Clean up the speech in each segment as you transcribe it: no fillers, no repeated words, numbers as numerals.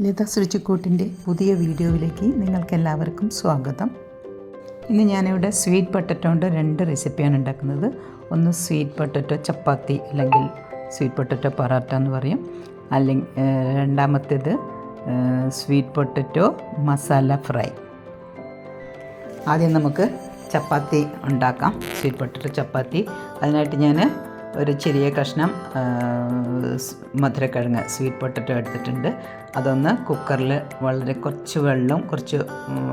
ലത സുരുച്ചിക്കൂട്ടിൻ്റെ പുതിയ വീഡിയോയിലേക്ക് നിങ്ങൾക്കെല്ലാവർക്കും സ്വാഗതം. ഇന്ന് ഞാനിവിടെ സ്വീറ്റ് പൊട്ടറ്റോ കൊണ്ട് 2 റെസിപ്പിയാണ് ഉണ്ടാക്കുന്നത്. ഒന്ന് സ്വീറ്റ് പൊട്ടറ്റോ ചപ്പാത്തി അല്ലെങ്കിൽ സ്വീറ്റ് പൊട്ടറ്റോ പൊറാട്ട എന്ന് പറയും. അല്ലെങ്കിൽ രണ്ടാമത്തേത് സ്വീറ്റ് പൊട്ടറ്റോ മസാല ഫ്രൈ. ആദ്യം നമുക്ക് ചപ്പാത്തി ഉണ്ടാക്കാം, സ്വീറ്റ് പൊട്ടറ്റോ ചപ്പാത്തി. അതിനായിട്ട് ഞാൻ ഒരു ചെറിയ കഷ്ണം മധുരക്കിഴങ്ങ് സ്വീറ്റ് പൊട്ടറ്റോ എടുത്തിട്ടുണ്ട്. അതൊന്ന് കുക്കറിൽ വളരെ കുറച്ച് വെള്ളം കുറച്ച്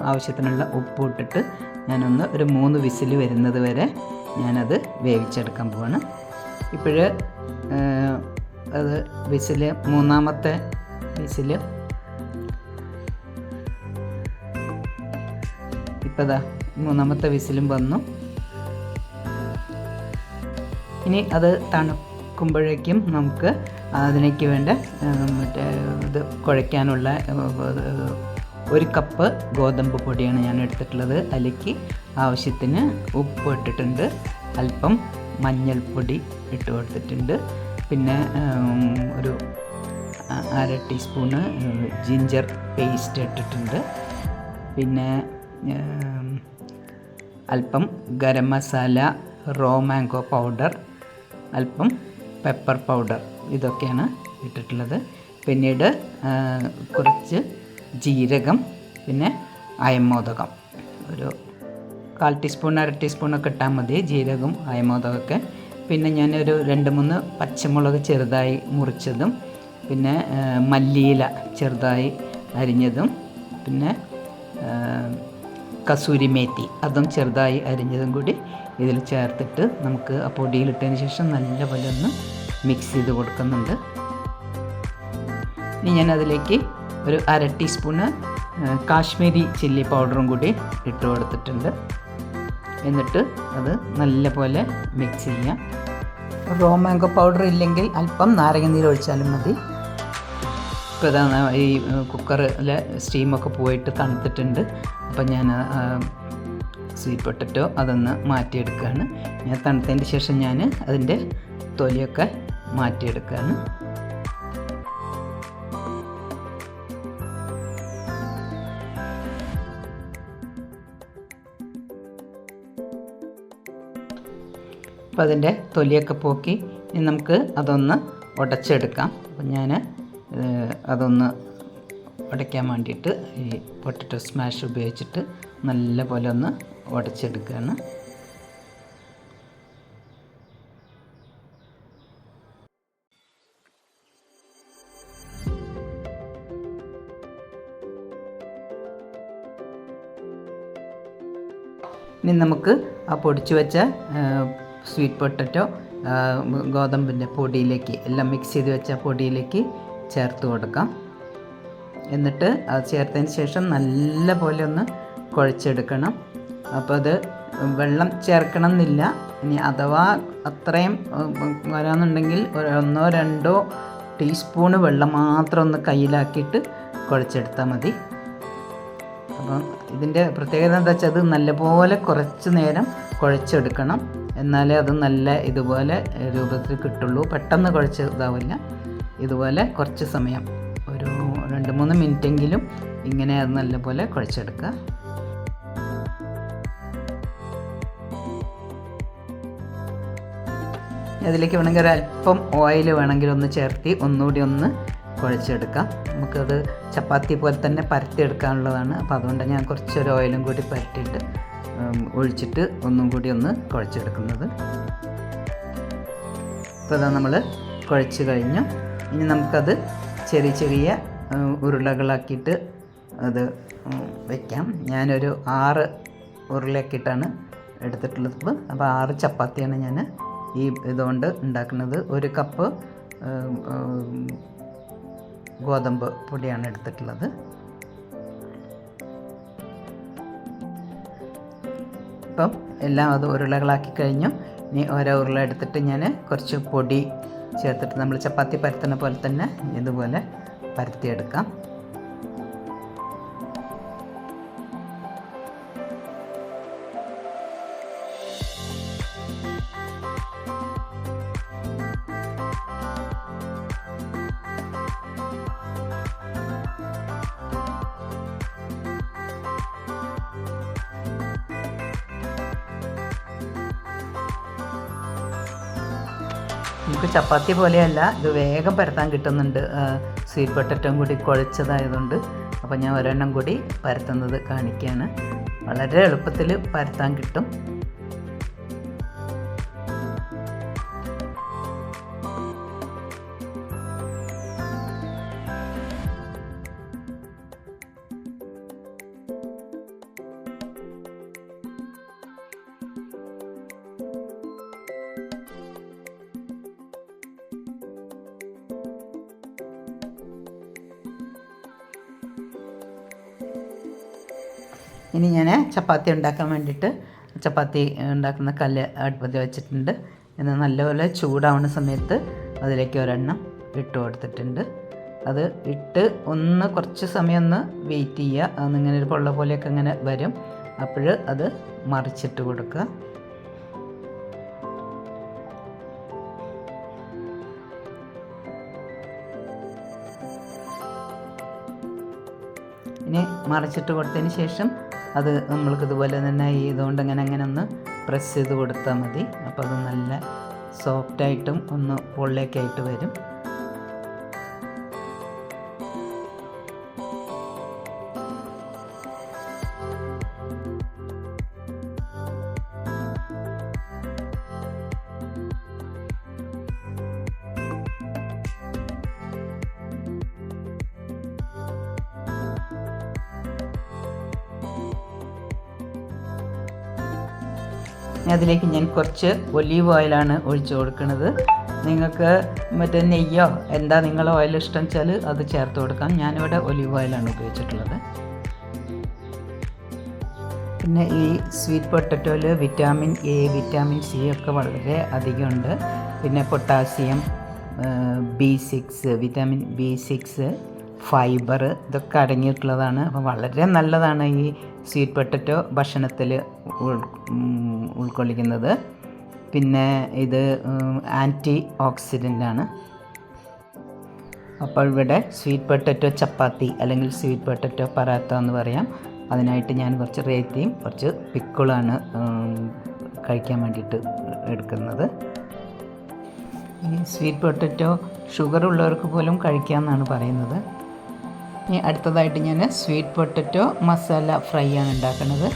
ആവശ്യത്തിനുള്ള ഉപ്പ് ഇട്ടിട്ട് ഞാനൊന്ന് ഒരു 3 വിസിൽ വരുന്നത് വരെ ഞാനത് വേവിച്ചെടുക്കാൻ പോവാണ്. ഇപ്പോഴ് അത് വിസിൽ മൂന്നാമത്തെ വിസിൽ ഇപ്പോൾ മൂന്നാമത്തെ വിസിലും വന്നു. ഇനി അത് തണുക്കുമ്പോഴേക്കും നമുക്ക് അതിലേക്ക് വേണ്ട മറ്റേ ഇത് കുഴയ്ക്കാനുള്ള 1 കപ്പ് ഗോതമ്പ് പൊടിയാണ് ഞാൻ എടുത്തിട്ടുള്ളത്. അതിലേക്ക് ആവശ്യത്തിന് ഉപ്പ് ഇട്ടിട്ടുണ്ട്, അല്പം മഞ്ഞൾപ്പൊടി ഇട്ട് കൊടുത്തിട്ടുണ്ട്, പിന്നെ ഒരു 1/2 ടീസ്പൂണ് ജിഞ്ചർ പേസ്റ്റ് ഇട്ടിട്ടുണ്ട്, പിന്നെ അല്പം garam masala, raw mango powder, അല്പം പെപ്പർ പൗഡർ, ഇതൊക്കെയാണ് ഇട്ടിട്ടുള്ളത്. പിന്നീട് കുറച്ച് ജീരകം, പിന്നെ അയമോദകം ഒരു 1/4 ടീസ്പൂൺ 1/2 ടീസ്പൂണൊക്കെ ഇട്ടാൽ മതി, ജീരകം അയമോദകമൊക്കെ. പിന്നെ ഞാനൊരു 2-3 പച്ചമുളക് ചെറുതായി മുറിച്ചതും, പിന്നെ മല്ലിയില ചെറുതായി അരിഞ്ഞതും, പിന്നെ കസൂരി മേത്തി അതും ചെറുതായി അരിഞ്ഞതും കൂടി ഇതിൽ ചേർത്തിട്ട് നമുക്ക് ആ പൊടിയിലിട്ടതിന് ശേഷം നല്ലപോലെ ഒന്ന് മിക്സ് ചെയ്ത് കൊടുക്കുന്നുണ്ട്. ഇനി ഞാനതിലേക്ക് ഒരു 1/2 ടീസ്പൂണ് കാശ്മീരി ചില്ലി പൗഡറും കൂടി ഇട്ട് കൊടുത്തിട്ടുണ്ട്. എന്നിട്ട് അത് നല്ലപോലെ മിക്സ് ചെയ്യാം. റോ മാംഗോ പൗഡർ ഇല്ലെങ്കിൽ അല്പം നാരങ്ങ നീര് ഒഴിച്ചാലും മതി. ഇപ്പോൾ ഈ കുക്കറിലെ സ്റ്റീമൊക്കെ പോയിട്ട് തണുത്തിട്ടുണ്ട്. അപ്പം ഞാൻ സ്വീറ്റ് പൊട്ടറ്റോ അതൊന്ന് മാറ്റിയെടുക്കുകയാണ്. ഞാൻ തണുത്തതിന് ശേഷം ഞാൻ അതിൻ്റെ തൊലിയൊക്കെ മാറ്റിയെടുക്കുകയാണ്. അപ്പോൾ അതിൻ്റെ തൊലിയൊക്കെ പോക്കി ഇനി നമുക്ക് അതൊന്ന് ഉടച്ചെടുക്കാം. അപ്പം ഞാൻ അതൊന്ന് ഉടയ്ക്കാൻ വേണ്ടിയിട്ട് ഈ പൊട്ടറ്റോ സ്മാഷ് ഉപയോഗിച്ചിട്ട് നല്ല പോലെ ഒന്ന് ഉടച്ചെടുക്കുകയാണ്. ഇനി നമുക്ക് ആ പൊടിച്ചു വെച്ച സ്വീറ്റ് പൊട്ടറ്റോ ഗോതമ്പിൻ്റെ പൊടിയിലേക്ക് എല്ലാം മിക്സ് ചെയ്ത് വെച്ച പൊടിയിലേക്ക് ചേർത്ത് കൊടുക്കാം. എന്നിട്ട് അത് ചേർത്തതിന് ശേഷം നല്ല പോലെ ഒന്ന് കുഴച്ചെടുക്കണം. അപ്പോൾ അത് വെള്ളം ചേർക്കണം എന്നില്ല. ഇനി അഥവാ അത്രയും വരാമെന്നുണ്ടെങ്കിൽ 1-2 ടീസ്പൂണ് വെള്ളം മാത്രം ഒന്ന് കയ്യിലാക്കിയിട്ട് കുഴച്ചെടുത്താൽ മതി. അപ്പം ഇതിൻ്റെ പ്രത്യേകത എന്താ വെച്ചാൽ അത് നല്ലപോലെ കുറച്ച് നേരം കുഴച്ചെടുക്കണം, എന്നാലേ അത് നല്ല ഇതുപോലെ രൂപത്തിൽ കിട്ടുള്ളൂ. പെട്ടെന്ന് കുഴച്ച് ഇതാവില്ല. ഇതുപോലെ കുറച്ച് സമയം ഒരു 2-3 മിനിറ്റെങ്കിലും ഇങ്ങനെ അത് നല്ലപോലെ കുഴച്ചെടുക്കുക. അതിലേക്ക് വേണമെങ്കിൽ ഒരല്പം ഓയിൽ വേണമെങ്കിൽ ഒന്ന് ചേർത്തി ഒന്നുകൂടി ഒന്ന് കുഴച്ചെടുക്കാം. നമുക്കത് ചപ്പാത്തി പോലെ തന്നെ പരത്തിയെടുക്കാനുള്ളതാണ്. അപ്പോൾ അതുകൊണ്ട് ഞാൻ കുറച്ചൊരു ഓയിലും കൂടി പരത്തിയിട്ട് ഒഴിച്ചിട്ട് ഒന്നും കൂടി ഒന്ന് കുഴച്ചെടുക്കുന്നത്. അപ്പോൾ അതാ നമ്മൾ കുഴച്ച് കഴിഞ്ഞു. ഇനി നമുക്കത് ചെറിയ ചെറിയ ഉരുളകളാക്കിയിട്ട് അത് വയ്ക്കാം. ഞാനൊരു 6 ഉരുളയാക്കിയിട്ടാണ് എടുത്തിട്ടുള്ളത്. അപ്പോൾ 6 ചപ്പാത്തിയാണ് ഞാൻ ഈ ഇതുകൊണ്ട് ഉണ്ടാക്കുന്നത്. 1 കപ്പ് ഗോതമ്പ് പൊടിയാണ് എടുത്തിട്ടുള്ളത്. ഇപ്പം എല്ലാം അത് ഉരുളകളാക്കി കഴിഞ്ഞു. ഇനി ഓരോ ഉരുള എടുത്തിട്ട് ഞാൻ കുറച്ച് പൊടി ചേർത്തിട്ട് നമ്മൾ ചപ്പാത്തി പരത്തുന്ന പോലെ തന്നെ ഇതുപോലെ പരത്തിയെടുക്കാം. നമുക്ക് ചപ്പാത്തി പോലെയല്ല, ഇത് വേഗം പരത്താൻ കിട്ടുന്നുണ്ട്, സ്വീറ്റ് പൊട്ടറ്റോയും കൂടി കുഴച്ചതായതുകൊണ്ട്. അപ്പോൾ ഞാൻ ഒരെണ്ണം കൂടി പരത്തുന്നത് കാണിക്കുകയാണ്. വളരെ എളുപ്പത്തിൽ പരത്താൻ കിട്ടും. ഇനി ഞാൻ ചപ്പാത്തി ഉണ്ടാക്കാൻ വേണ്ടിയിട്ട് ചപ്പാത്തി ഉണ്ടാക്കുന്ന കല്ല് അടുപ്പത്ത് വെച്ചിട്ടുണ്ട്. എന്നാൽ നല്ലപോലെ ചൂടാവുന്ന സമയത്ത് അതിലേക്ക് ഒരെണ്ണം ഇട്ട് കൊടുത്തിട്ടുണ്ട്. അത് ഇട്ട് ഒന്ന് കുറച്ച് സമയം ഒന്ന് വെയിറ്റ് ചെയ്യുക. അന്നിങ്ങനെ ഒരു പൊള്ള പോലെയൊക്കെ ഇങ്ങനെ വരും. അപ്പോൾ അത് മറിച്ചിട്ട് കൊടുക്കുക. ഇനി മറിച്ചിട്ട് കൊടുത്തതിന് ശേഷം അത് നമ്മൾക്ക് ഇതുപോലെ തന്നെ ഇതുകൊണ്ട് അങ്ങനെ ഒന്ന് പ്രസ് ചെയ്ത് കൊടുത്താൽ മതി. അപ്പോൾ അത് നല്ല സോഫ്റ്റായിട്ടും ഒന്ന് പൊള്ളിയൊക്കെയായിട്ട് വരും. അതിലേക്ക് ഞാൻ കുറച്ച് ഒലീവ് ഓയിലാണ് ഒഴിച്ച് കൊടുക്കുന്നത്. നിങ്ങൾക്ക് മറ്റേ നെയ്യോ എന്താ നിങ്ങളെ ഓയിൽ ഇഷ്ടം വെച്ചാൽ അത് ചേർത്ത് കൊടുക്കാം. ഞാനിവിടെ ഒലീവ് ഓയിലാണ് ഉപയോഗിച്ചിട്ടുള്ളത്. പിന്നെ ഈ സ്വീറ്റ് പൊട്ടറ്റോയിൽ വിറ്റാമിൻ എ, വിറ്റാമിൻ സി ഒക്കെ വളരെ അധികമുണ്ട്. പിന്നെ potassium, B6, vitamin B6, fibre ഇതൊക്കെ അടങ്ങിയിട്ടുള്ളതാണ്. അപ്പോൾ വളരെ നല്ലതാണ് ഈ സ്വീറ്റ് പൊട്ടറ്റോ ഭക്ഷണത്തിൽ ഉൾക്കൊള്ളിക്കുന്നത്. പിന്നെ ഇത് ആൻറ്റി ഓക്സിഡൻ്റാണ്. അപ്പോൾ ഇവിടെ സ്വീറ്റ് പൊട്ടറ്റോ ചപ്പാത്തി അല്ലെങ്കിൽ സ്വീറ്റ് പൊട്ടറ്റോ പറാത്ത എന്ന് പറയാം. അതിനായിട്ട് ഞാൻ കുറച്ച് റേത്തിയും കുറച്ച് പിക്കിളാണ് കഴിക്കാൻ വേണ്ടിയിട്ട് എടുക്കുന്നത്. ഈ സ്വീറ്റ് പൊട്ടറ്റോ ഷുഗർ ഉള്ളവർക്ക് പോലും കഴിക്കാമെന്നാണ് പറയുന്നത്. ഇനി അടുത്തതായിട്ട് ഞാൻ സ്വീറ്റ് പൊട്ടറ്റോ മസാല ഫ്രൈ ആണ് ഉണ്ടാക്കുന്നത്.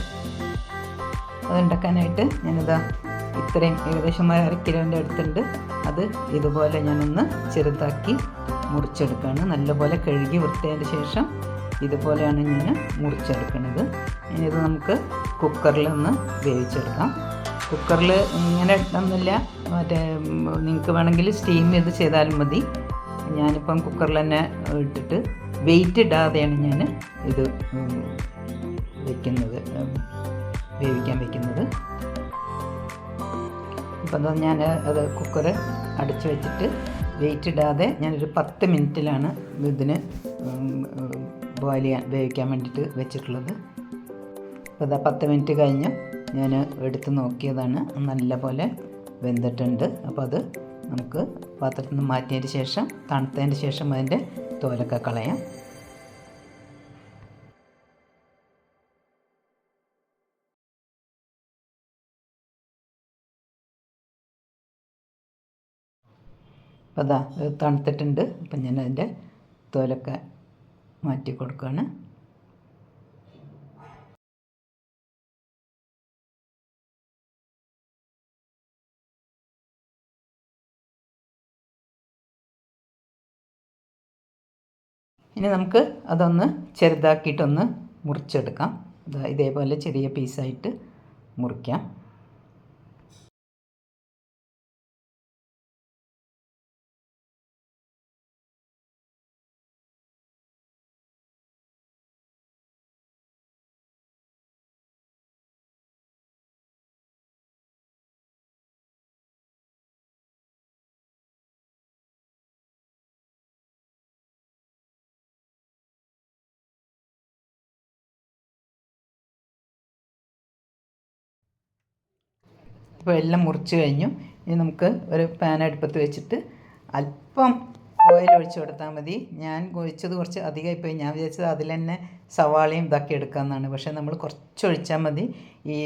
അതുണ്ടാക്കാനായിട്ട് ഞാനിതാ ഇത്രയും ഏകദേശം 1/2 കിലോൻ്റെ അടുത്തുണ്ട്. അത് ഇതുപോലെ ഞാനൊന്ന് ചെറുതാക്കി മുറിച്ചെടുക്കുകയാണ്. നല്ലപോലെ കഴുകി വൃത്തിയായതിന് ശേഷം ഇതുപോലെയാണ് ഞാൻ മുറിച്ചെടുക്കുന്നത്. ഇനി ഇത് നമുക്ക് കുക്കറിൽ ഒന്ന് വേവിച്ചെടുക്കാം. കുക്കറിൽ ഇങ്ങനെ ഇടുന്നില്ല, മറ്റേ നിങ്ങൾക്ക് വേണമെങ്കിൽ സ്റ്റീം ചെയ്ത് ചെയ്താലും മതി. ഞാനിപ്പം കുക്കറിൽ തന്നെ ഇട്ടിട്ട് വെയിറ്റ് ഇടാതെയാണ് ഞാൻ ഇത് വയ്ക്കുന്നത്, വേവിക്കാൻ വയ്ക്കുന്നത്. അപ്പം ഞാൻ അത് കുക്കർ അടച്ച് വെച്ചിട്ട് വെയിറ്റ് ഇടാതെ ഞാനൊരു 10 മിനിറ്റിലാണ് ഇതിന് വേവിക്കാൻ വേണ്ടിയിട്ട് വെച്ചിട്ടുള്ളത്. അപ്പോൾ അതാ 10 മിനിറ്റ് കഴിഞ്ഞ് ഞാൻ എടുത്ത് നോക്കിയതാണ്, നല്ല പോലെ വെന്തിട്ടുണ്ട്. അപ്പോൾ അത് നമുക്ക് പാത്രത്തിൽ നിന്ന് മാറ്റിയതിന് ശേഷം തണുത്തതിന് ശേഷം അതിൻ്റെ തോലൊക്കെ കളയാം. അപ്പോൾ അതാ തണുത്തിട്ടുണ്ട്. അപ്പം ഞാൻ അതിൻ്റെ തോലൊക്കെ മാറ്റി കൊടുക്കുകയാണ്. ഇനി നമുക്ക് അതൊന്ന് ചെറുതാക്കിയിട്ടൊന്ന് മുറിച്ചെടുക്കാം. ഇതേപോലെ ചെറിയ പീസായിട്ട് മുറിക്കാം. ഇപ്പോൾ എല്ലാം മുറിച്ച് കഴിഞ്ഞു. ഇനി നമുക്ക് ഒരു പാൻ അടുപ്പത്ത് വെച്ചിട്ട് അല്പം ഓയിൽ ഒഴിച്ച് കൊടുത്താൽ മതി. ഞാൻ ഒഴിച്ചത് കുറച്ച് അധികമായിപ്പോയി. ഞാൻ വിചാരിച്ചത് അതിൽ തന്നെ സവാളയും ഇതാക്കി എടുക്കാമെന്നാണ്. പക്ഷേ നമ്മൾ കുറച്ച് ഒഴിച്ചാൽ മതി. ഈ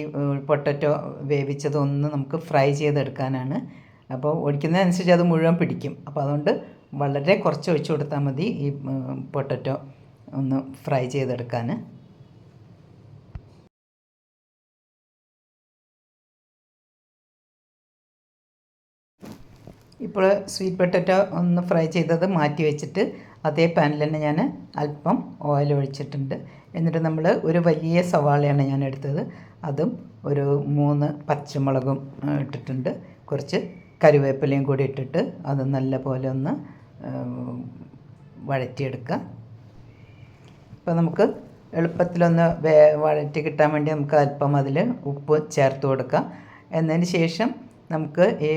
പൊട്ടറ്റോ വേവിച്ചതൊന്ന് നമുക്ക് ഫ്രൈ ചെയ്തെടുക്കാനാണ്. അപ്പോൾ ഒഴിക്കുന്നതനുസരിച്ച് അത് മുഴുവൻ പിടിക്കും. അപ്പോൾ അതുകൊണ്ട് വളരെ കുറച്ച് ഒഴിച്ചു കൊടുത്താൽ മതി ഈ പൊട്ടറ്റോ ഒന്ന് ഫ്രൈ ചെയ്തെടുക്കാൻ. ഇപ്പോൾ സ്വീറ്റ് പൊട്ടറ്റോ ഒന്ന് ഫ്രൈ ചെയ്തത് മാറ്റി വെച്ചിട്ട് അതേ പാനിൽ തന്നെ ഞാൻ അല്പം ഓയിൽ ഒഴിച്ചിട്ടുണ്ട്. എന്നിട്ട് നമ്മൾ ഒരു വലിയ സവാളയാണ് ഞാൻ എടുത്തത്, അതും ഒരു 3 പച്ചമുളകും ഇട്ടിട്ടുണ്ട്. കുറച്ച് കറിവേപ്പിലയും കൂടി ഇട്ടിട്ട് അത് നല്ല പോലെ ഒന്ന് വഴറ്റിയെടുക്കുക. ഇപ്പോൾ നമുക്ക് എളുപ്പത്തിലൊന്ന് വഴറ്റി കിട്ടാൻ വേണ്ടി നമുക്ക് അല്പം അതിൽ ഉപ്പ് ചേർത്ത് കൊടുക്കാം. എന്നതിന് ശേഷം നമുക്ക് ഈ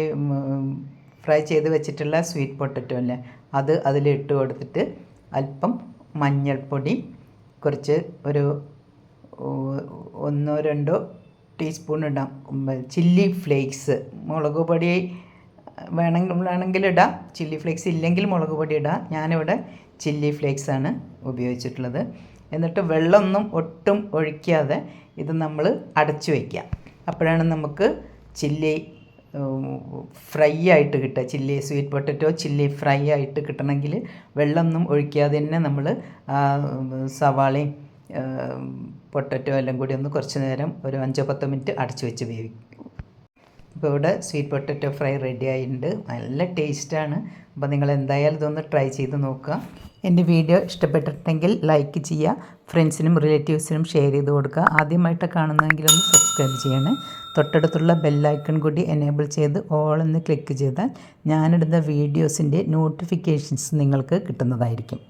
ഫ്രൈ ചെയ്ത് വെച്ചിട്ടുള്ള സ്വീറ്റ് പൊട്ടറ്റോ അല്ലേ, അത് അതിലിട്ട് കൊടുത്തിട്ട് അല്പം മഞ്ഞൾപ്പൊടി, കുറച്ച് ഒരു 1-2 ടീസ്പൂൺ ഇടാം ചില്ലി ഫ്ലേക്സ്. മുളക് പൊടി വേണമെങ്കിൽ ഇടാം, ചില്ലി ഫ്ലേക്സ് ഇല്ലെങ്കിൽ മുളക് പൊടി ഇടാം. ഞാനിവിടെ ചില്ലി ഫ്ലേക്സാണ് ഉപയോഗിച്ചിട്ടുള്ളത്. എന്നിട്ട് വെള്ളമൊന്നും ഒട്ടും ഒഴിക്കാതെ ഇത് നമ്മൾ അടച്ചു വയ്ക്കുക. അപ്പോഴാണ് നമുക്ക് ചില്ലി ഫ്രൈ ആയിട്ട് കിട്ടുക. സ്വീറ്റ് പൊട്ടറ്റോ ചില്ലി ഫ്രൈ ആയിട്ട് കിട്ടണമെങ്കിൽ വെള്ളമൊന്നും ഒഴിക്കാതെ തന്നെ നമ്മൾ സവാളയും പൊട്ടറ്റോ എല്ലാം കൂടി ഒന്ന് കുറച്ച് നേരം ഒരു 5-10 മിനിറ്റ് അടച്ചു വെച്ച് വേവിക്കും. ഇപ്പോൾ ഇവിടെ സ്വീറ്റ് പൊട്ടറ്റോ ഫ്രൈ റെഡി ആയിട്ടുണ്ട്. നല്ല ടേസ്റ്റാണ്. അപ്പോൾ നിങ്ങൾ എന്തായാലും ഇതൊന്ന് ട്രൈ ചെയ്ത് നോക്കുക. എൻ്റെ വീഡിയോ ഇഷ്ടപ്പെട്ടിട്ടുണ്ടെങ്കിൽ ലൈക്ക് ചെയ്യുക, ഫ്രണ്ട്സിനും റിലേറ്റീവ്സിനും ഷെയർ ചെയ്ത് കൊടുക്കുക. ആദ്യമായിട്ട് കാണുന്നതെങ്കിലൊന്ന് സബ്സ്ക്രൈബ് ചെയ്യണേ. തൊട്ടടുത്തുള്ള ബെല്ലൈക്കൺ കൂടി എനേബിൾ ചെയ്ത് ഓൾ എന്ന് ക്ലിക്ക് ചെയ്താൽ ഞാനിടുന്ന വീഡിയോസിൻ്റെ നോട്ടിഫിക്കേഷൻസ് നിങ്ങൾക്ക് കിട്ടുന്നതായിരിക്കും.